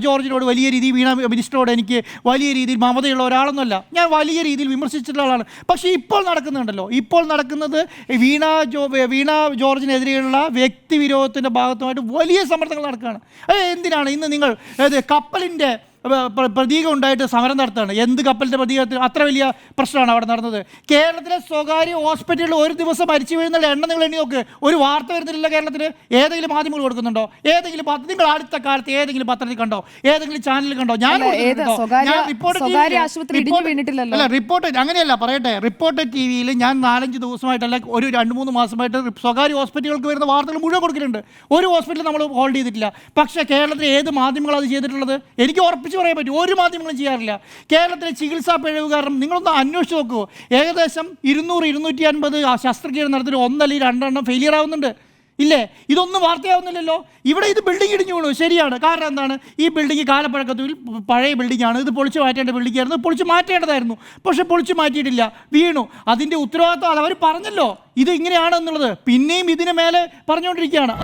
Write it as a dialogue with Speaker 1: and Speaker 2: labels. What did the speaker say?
Speaker 1: ജോർജിനോട് വലിയ രീതിയിൽ വീണ മിനിസ്റ്ററോട് എനിക്ക് വലിയ രീതിയിൽ മമതയുള്ള ഒരാളൊന്നുമല്ല. ഞാൻ വലിയ രീതിയിൽ വിമർശിച്ചിട്ടുള്ള ആളാണ്. പക്ഷേ ഇപ്പോൾ നടക്കുന്നത് വീണ ജോർജിനെതിരെയുള്ള വ്യക്തിവിരോധത്തിൻ്റെ ഭാഗത്തുമായിട്ട് വലിയ സമ്മർദ്ദങ്ങൾ നടക്കുകയാണ്. എന്തിനാണ് ഇന്ന് നിങ്ങൾ കപ്പലിൻ്റെ പ്രതീകം ഉണ്ടായിട്ട് സമരം നടത്തുകയാണ്? എന്ത് കപ്പലിൻ്റെ പ്രതീകത്തിന് അത്ര വലിയ പ്രശ്നമാണ് അവിടെ നടന്നത്? കേരളത്തിലെ സ്വകാര്യ ഹോസ്പിറ്റലിൽ ഒരു ദിവസം മരിച്ചു വീഴുന്ന എണ്ണം നിങ്ങൾ എണ്ണി നോക്ക്. ഒരു വാർത്ത വരുന്നില്ല കേരളത്തിൽ. ഏതെങ്കിലും മാധ്യമങ്ങൾ കൊടുക്കുന്നുണ്ടോ? നിങ്ങൾ അടുത്ത കാലത്ത് ഏതെങ്കിലും പത്രത്തിൽ കണ്ടോ? ഏതെങ്കിലും ചാനലിൽ കണ്ടോ? റിപ്പോർട്ട് അങ്ങനെയല്ല പറയട്ടെ. റിപ്പോർട്ടർ TV-യിൽ ഞാൻ 4-5 ദിവസമായിട്ടല്ല ഒരു 2-3 മാസമായിട്ട് സ്വകാര്യ ഹോസ്പിറ്റലുകൾക്ക് വരുന്ന വാർത്തകൾ മുഴുവൻ കൊടുക്കുന്നുണ്ട്. ഒരു ഹോസ്പിറ്റൽ നമ്മൾ ഹോൾഡ് ചെയ്തിട്ടില്ല. പക്ഷേ കേരളത്തിൽ ഏത് മാധ്യമങ്ങൾ അത് ചെയ്തിട്ടുള്ളത്? എനിക്ക് ഉറപ്പിച്ച് പറയാൻ പറ്റും, ഒരു മാധ്യമങ്ങളും ചെയ്യാറില്ല. കേരളത്തിലെ ചികിത്സാ പിഴവ് കാരണം നിങ്ങളൊന്ന് അന്വേഷിച്ച് നോക്കുമോ? ഏകദേശം 200-250 ശസ്ത്രക്രിയ നടത്തിയിട്ട് 1 അല്ലെങ്കിൽ 2 ഫെയിലിയർ ആവുന്നുണ്ട്. ഇല്ലേ? ഇതൊന്നും വാർത്തയാവുന്നില്ലല്ലോ. ഇവിടെ ഇത് ബിൽഡിംഗ് ഇടിഞ്ഞു വീണു. ശരിയാണ്. കാരണം എന്താണ്? ഈ ബിൽഡിംഗ് കാലപ്പഴക്കത്തിൽ പഴയ ബിൽഡിംഗാണ്. ഇത് പൊളിച്ച് മാറ്റേണ്ട ബിൽഡിംഗായിരുന്നു. പൊളിച്ച് മാറ്റേണ്ടതായിരുന്നു. പക്ഷെ പൊളിച്ച് മാറ്റിയിട്ടില്ല, വീണു. അതിൻ്റെ ഉത്തരവാദിത്വം അവർ പറഞ്ഞല്ലോ ഇത് ഇങ്ങനെയാണെന്നുള്ളത്. പിന്നെയും ഇതിന് മേലെ പറഞ്ഞുകൊണ്ടിരിക്കുകയാണ്.